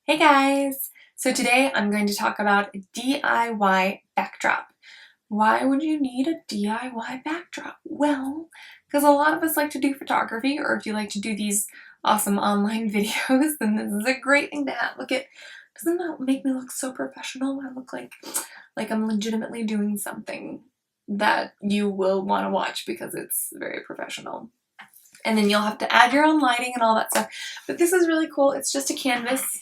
Hey guys! So today I'm going to talk about a DIY backdrop. Why would you need a DIY backdrop? Well, because a lot of us like to do photography, or if you like to do these awesome online videos, then this is a great thing to have. Doesn't that make me look so professional? I look like I'm legitimately doing something that you will want to watch because it's very professional. And then you'll have to add your own lighting and all that stuff. But this is really cool. It's just a canvas.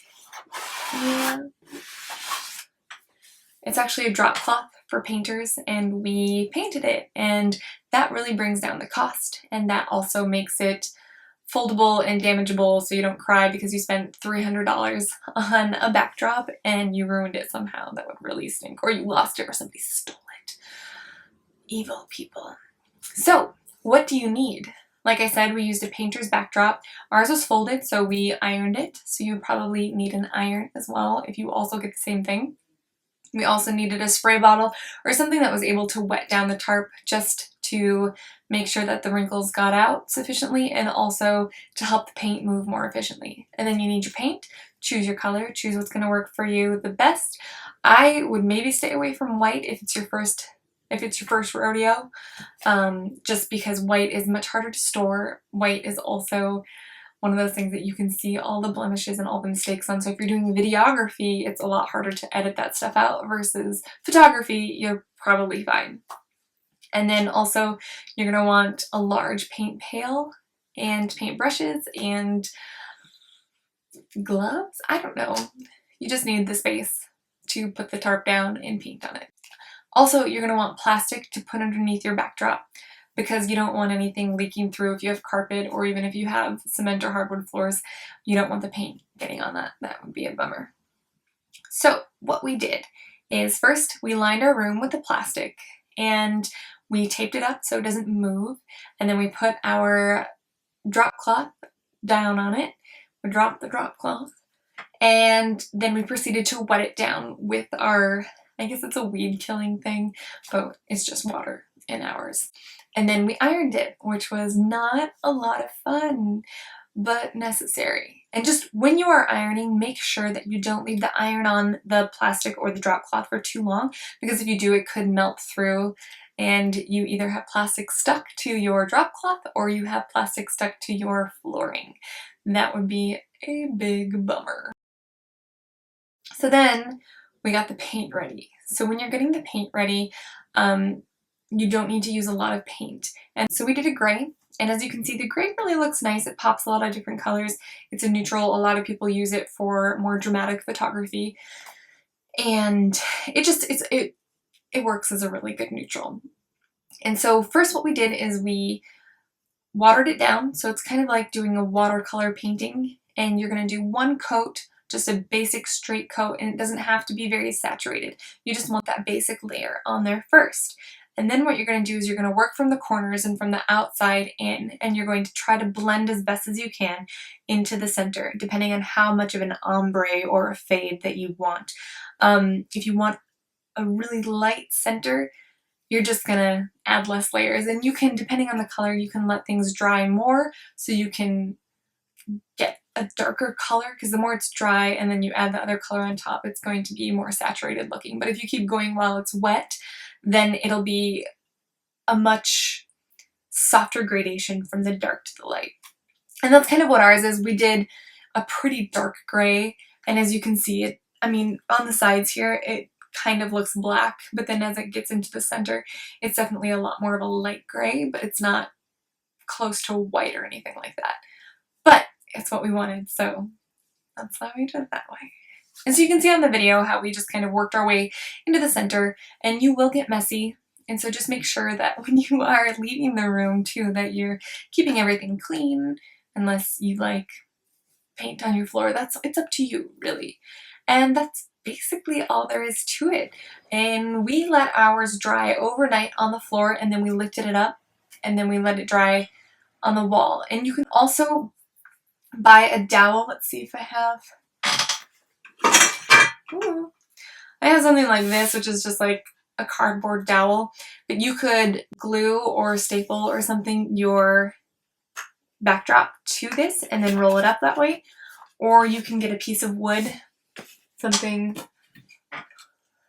Yeah. It's actually a drop cloth for painters, and we painted it, and that really brings down the cost, and that also makes it foldable and damageable so you don't cry because you spent $300 on a backdrop and you ruined it somehow. That would really stink. Or you lost it or somebody stole it. Evil people. So, what do you need? Like I said, we used a painter's backdrop. Ours was folded, so we ironed it. So you probably need an iron as well if you also get the same thing. We also needed a spray bottle or something that was able to wet down the tarp just to make sure that the wrinkles got out sufficiently and also to help the paint move more efficiently. And then you need your paint. Choose your color. Choose what's going to work for you the best. I would maybe stay away from white if it's your first rodeo, just because white is much harder to store. White is also one of those things that you can see all the blemishes and all the mistakes on. So if you're doing videography, it's a lot harder to edit that stuff out versus photography, you're probably fine. And then also you're going to want a large paint pail and paint brushes and gloves. I don't know. You just need the space to put the tarp down and paint on it. Also, you're going to want plastic to put underneath your backdrop because you don't want anything leaking through if you have carpet or even if you have cement or hardwood floors. You don't want the paint getting on that. That would be a bummer. So what we did is first we lined our room with the plastic and we taped it up so it doesn't move, and then we put our drop cloth down on it. We dropped the drop cloth and then we proceeded to wet it down with our, I guess it's a weed killing thing, but it's just water in ours. And then we ironed it, which was not a lot of fun, but necessary. And just when you are ironing, make sure that you don't leave the iron on the plastic or the drop cloth for too long, because if you do, it could melt through and you either have plastic stuck to your drop cloth or you have plastic stuck to your flooring. That would be a big bummer. So then we got the paint ready. So when you're getting the paint ready, you don't need to use a lot of paint. And so we did a gray, and as you can see, the gray really looks nice. It pops a lot of different colors. It's a neutral. A lot of people use it for more dramatic photography. And it works as a really good neutral. And so first what we did is we watered it down. So it's kind of like doing a watercolor painting, and you're going to do one coat, just a basic straight coat, and it doesn't have to be very saturated. You just want that basic layer on there first. And then what you're going to do is you're going to work from the corners and from the outside in, and you're going to try to blend as best as you can into the center, depending on how much of an ombre or a fade that you want. If you want a really light center, you're just going to add less layers. And you can, depending on the color, you can let things dry more so you can get a darker color, because the more it's dry and then you add the other color on top, it's going to be more saturated looking. But if you keep going while it's wet, then it'll be a much softer gradation from the dark to the light. And that's kind of what ours is. We did a pretty dark gray, and as you can see, it, I mean, on the sides here, it kind of looks black, but then as it gets into the center, it's definitely a lot more of a light gray, but it's not close to white or anything like that. But it's what we wanted, so that's why we did it that way. And so you can see on the video how we just kind of worked our way into the center, and you will get messy. And so just make sure that when you are leaving the room too, that you're keeping everything clean, unless you like paint on your floor. It's up to you, really. And that's basically all there is to it. And we let ours dry overnight on the floor, and then we lifted it up, and then we let it dry on the wall. And you can also buy a dowel. Let's see if I have. Ooh. I have something like this, which is just like a cardboard dowel, but you could glue or staple or something your backdrop to this and then roll it up that way. Or you can get a piece of wood something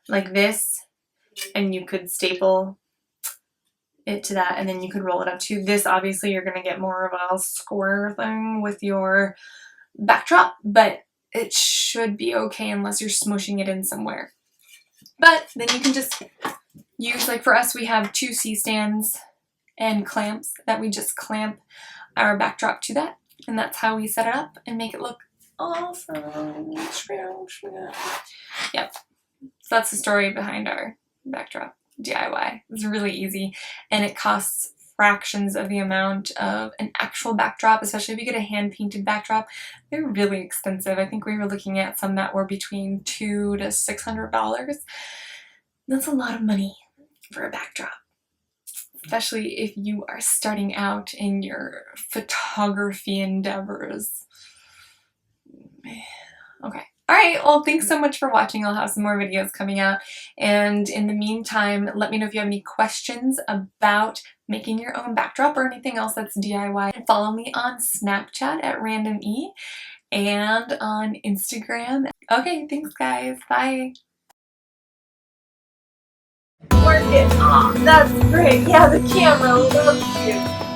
like this, and you could staple it to that, and then you could roll it up to this. Obviously you're gonna get more of a square thing with your backdrop, but it should be okay unless you're smushing it in somewhere. But then you can just use, like for us, we have 2 C-stands and clamps that we just clamp our backdrop to that, and that's how we set it up and make it look awesome. Yep. So that's the story behind our backdrop DIY. It's really easy, and it costs fractions of the amount of an actual backdrop, especially if you get a hand-painted backdrop. They're really expensive. I think we were looking at some that were between $200 to $600. That's a lot of money for a backdrop, especially if you are starting out in your photography endeavors. Okay. Alright, well thanks so much for watching. I'll have some more videos coming out, and in the meantime, let me know if you have any questions about making your own backdrop or anything else that's DIY. Follow me on Snapchat at randomE and on Instagram. Okay, thanks guys. Bye. Work it. Oh, that's great. Yeah, the camera loves you.